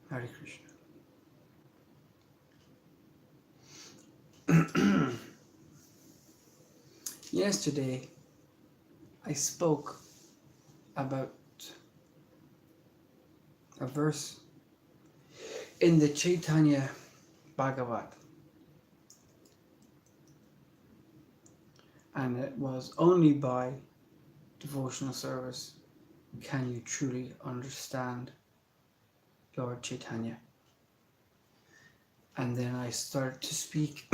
Hare Krishna. Yesterday, I spoke about a verse in the Chaitanya Bhagavat, and it was only by devotional service can you truly understand Lord Chaitanya. And then I started to speak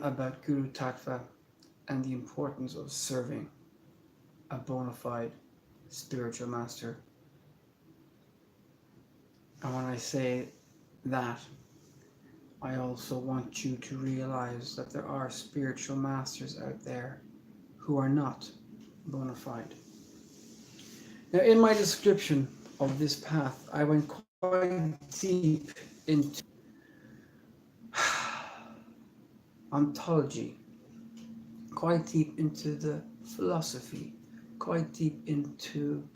about Guru Tattva and the importance of serving a bona fide spiritual master. And when I say that, I also want you to realize that there are spiritual masters out there who are not bona fide. Now, in my description of this path, I went quite deep into ontology, quite deep into the philosophy, quite deep into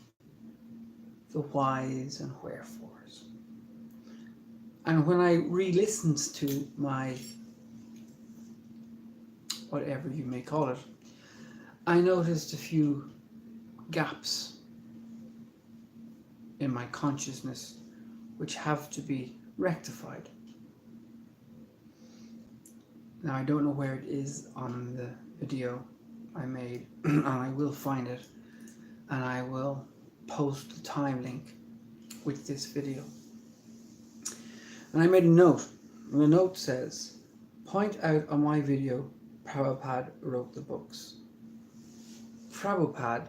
the whys and wherefores. And when I re-listened to my, whatever you may call it, I noticed a few gaps in my consciousness which have to be rectified. Now, I don't know where it is on the video I made, and I will find it, and I will post the time link with this video. And I made a note, and the note says, point out on my video, Prabhupada wrote the books. Prabhupada,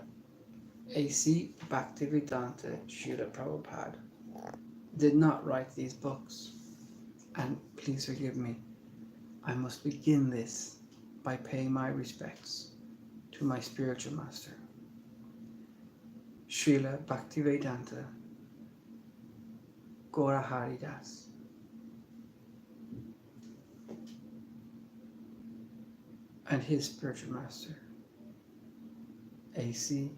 A.C. Bhaktivedanta Srila Prabhupada, did not write these books. And please forgive me, I must begin this by paying my respects to my spiritual master, Srila Bhaktivedanta Gaura Hari Das, and his spiritual master, A.C.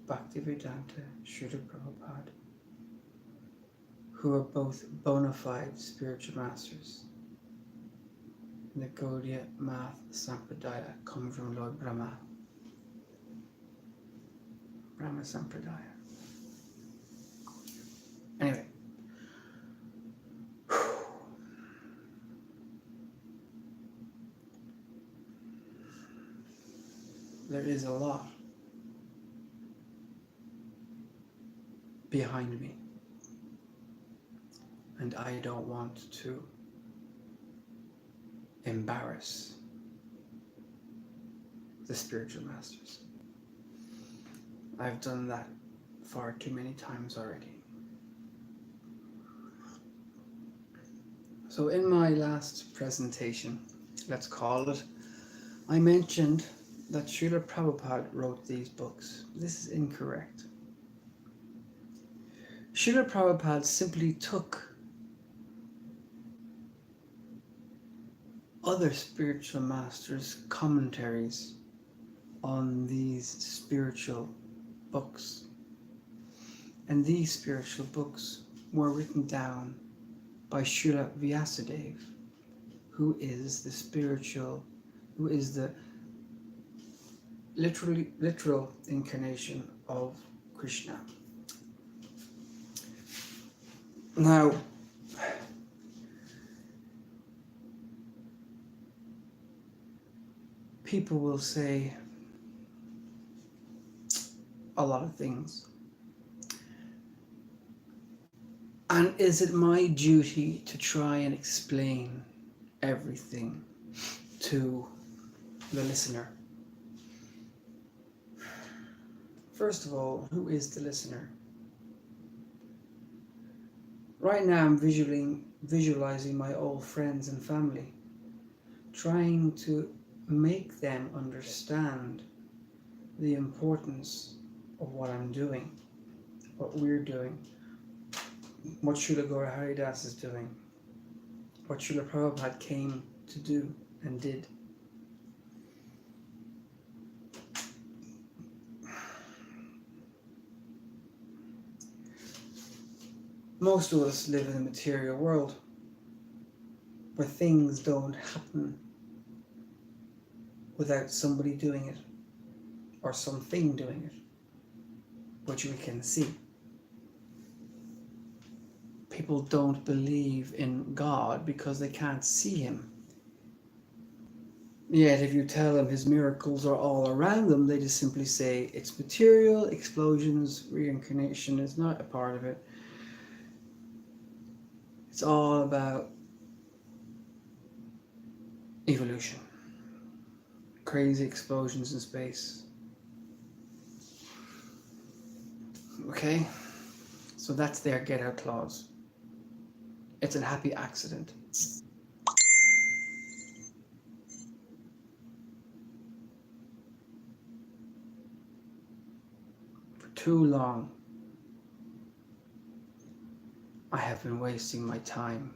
Bhaktivedanta Srila Prabhupada, who are both bona fide spiritual masters in the Gaudiya Math Sampradaya, come from Lord Brahma Sampradaya. Anyway, there is a lot behind me, and I don't want to embarrass the spiritual masters. I've done that far too many times already. So in my last presentation, let's call it, I mentioned that Srila Prabhupada wrote these books. This is incorrect. Srila Prabhupada simply took other spiritual masters' commentaries on these spiritual books. And these spiritual books were written down by Srila Vyasadeva, who is the literal incarnation of Krishna. Now, people will say a lot of things. And is it my duty to try and explain everything to the listener? First of all, who is the listener? Right now I'm visualizing my old friends and family, trying to make them understand the importance of what I'm doing, what we're doing, what Srila Gaura Hari Das is doing, what Srila Prabhupada came to do and did. Most of us live in a material world where things don't happen without somebody doing it or something doing it, which we can see. People don't believe in God because they can't see Him. Yet if you tell them His miracles are all around them, they just simply say it's material, explosions, reincarnation is not a part of it. It's all about evolution. Crazy explosions in space. Okay? So that's their get out clause. It's a happy accident. For too long, I have been wasting my time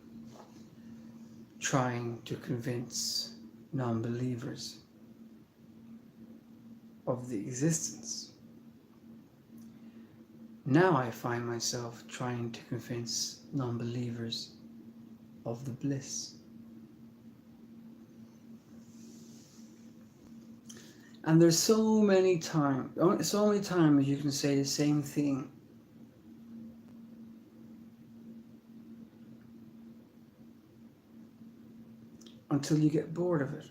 trying to convince non-believers of the existence. Now I find myself trying to convince non-believers of the bliss. And there's so many times you can say the same thing until you get bored of it.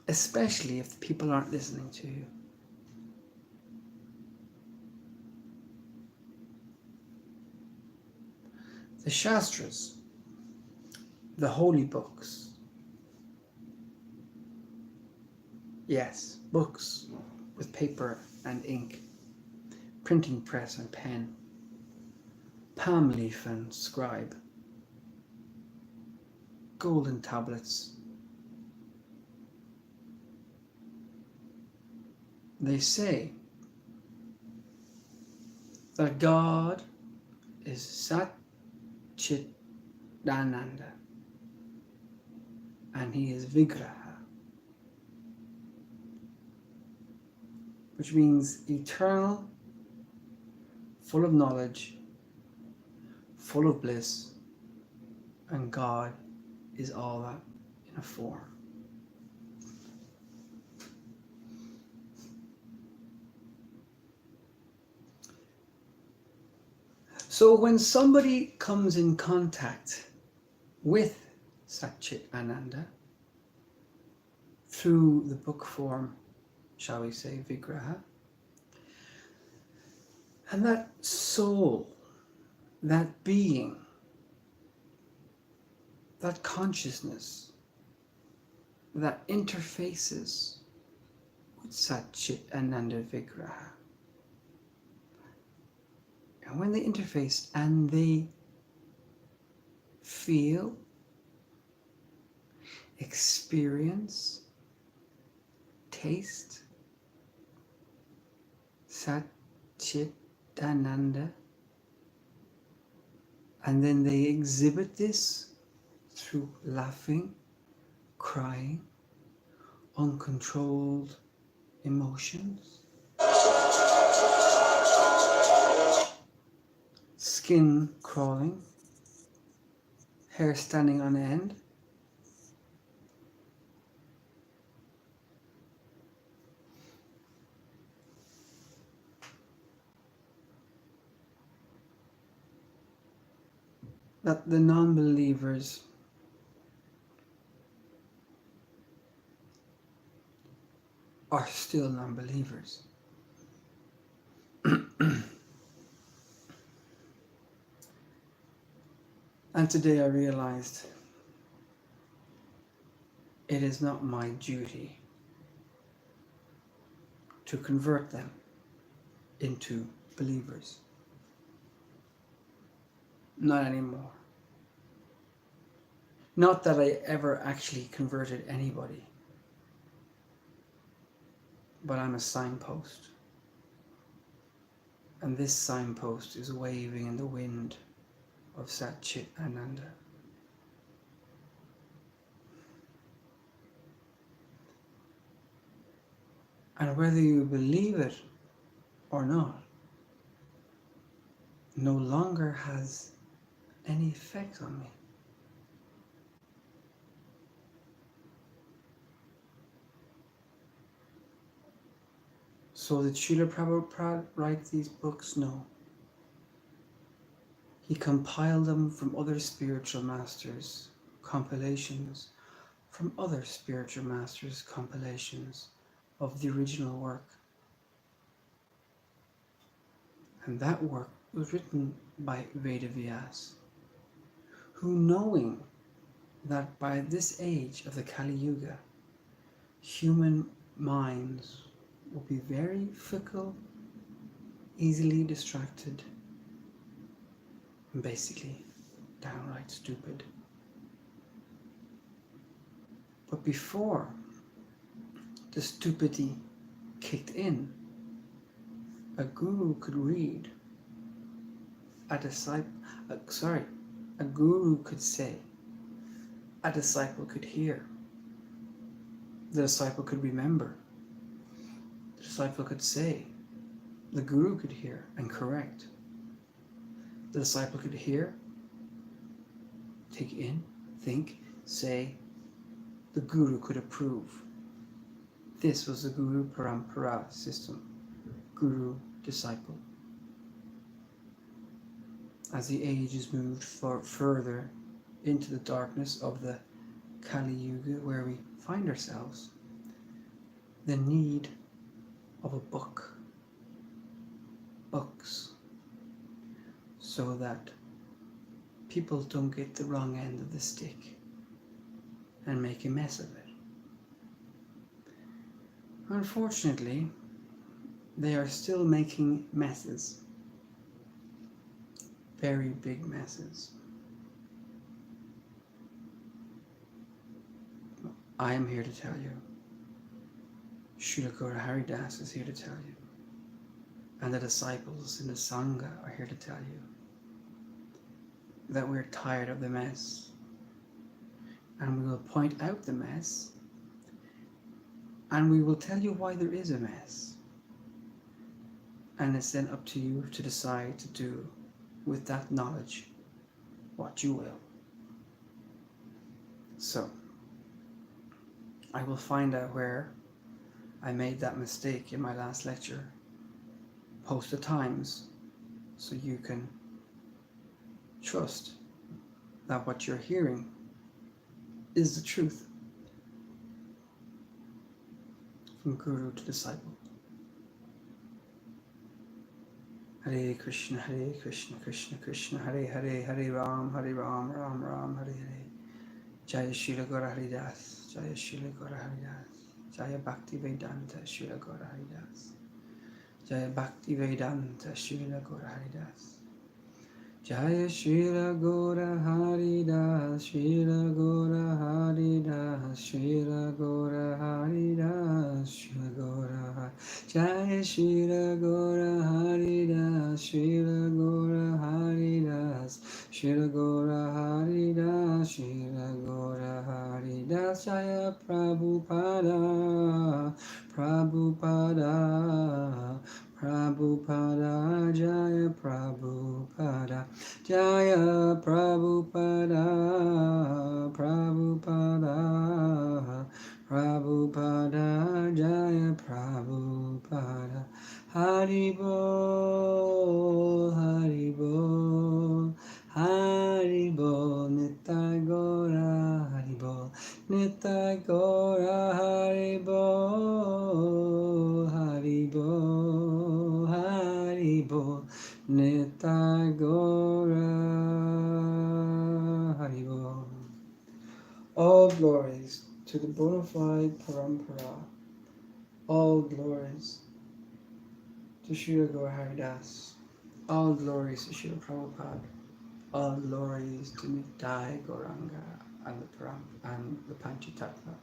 Especially if the people aren't listening to you. The Shastras, the holy books. Yes, books with paper and ink, printing press and pen, palm leaf and scribe, golden tablets. They say that God is Satchidananda and He is Vigraha, which means eternal, full of knowledge, full of bliss, and God is all that in a form. So when somebody comes in contact with Satchit Ananda through the book form, shall we say, Vigraha, and that soul, that being, that consciousness, that interfaces with Satchit Ananda Vigraha. And when they interface and they feel, experience, taste Satchitananda, and then they exhibit this through laughing, crying, uncontrolled emotions, skin crawling, hair standing on end, that the non-believers are still non-believers. And today I realized it is not my duty to convert them into believers. Not anymore. Not that I ever actually converted anybody, but I'm a signpost. And this signpost is waving in the wind of Satchit Ananda. And whether you believe it or not, no longer has any effect on me. So did Srila Prabhupada write these books? No. He compiled them from other spiritual masters, compilations from other spiritual masters, compilations of the original work. And that work was written by Vedavyas, who, knowing that by this age of the Kali Yuga, human minds will be very fickle, easily distracted, and basically downright stupid. But before the stupidity kicked in, a guru could read, a guru could say, a disciple could hear, the disciple could remember, the disciple could say, the guru could hear and correct, the disciple could hear, take in, think, say, the guru could approve. This was the Guru Parampara system, guru, disciple. As the ages moved further into the darkness of the Kali Yuga where we find ourselves, the need of a book, books, so that people don't get the wrong end of the stick and make a mess of it. Unfortunately, they are still making messes, very big messes. I am here to tell you, Srila Gaura Haridas is here to tell you, and the disciples in the Sangha are here to tell you that we're tired of the mess, and we will point out the mess, and we will tell you why there is a mess, and it's then up to you to decide to do with that knowledge what you will. So I will find out where I made that mistake in my last lecture, post the times, so you can trust that what you're hearing is the truth from guru to disciple. Hare Krishna, Krishna Krishna, Hare Hare, Hare Ram, Ram Ram, Hare Hare. Jaya Srila Gaura Haridas, Jaya Srila Gaura Haridas, Jaya Bhakti Vedanta Srila Gaura Haridas, Jaya Bhakti Vedanta Srila Gaura Haridas, Jaya Srila Gaura Haridas, Srila Gaura Haridas, Srila Gaura Haridas, Srila Gaura Jaya Srila Gaura Haridas, Srila Gaura Haridas, Srila Gaura Haridas, Srila Gaura Haridas, Jaya Prabhupada, Prabhupada, Prabhupada, Jaya Prabhupada, Jaya Prabhupada, Prabhupada, Prabhupada, Jaya Prabhupada. Haribol, Haribol, Haribol, Nitai Gora, Haribol, Nitai Gora, Haribol, Haribol, Haribol, Nitai Gora, Haribol. All glories to the bona fide Parampara. All glories to Srila Gaura Haridas. All glories to Srila Prabhupada. All glories to Nitai Gauranga and the Panchatattva,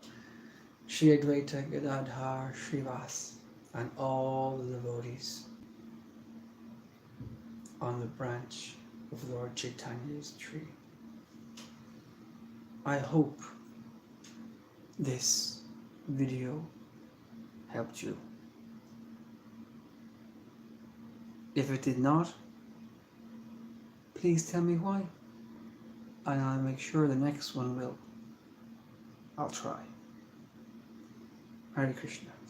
Shri Advaita Gadadhar Srivas, and all the devotees on the branch of Lord Chaitanya's tree. I hope this video helped you. If it did not, please tell me why, and I'll make sure the next one will. I'll try. Hare Krishna.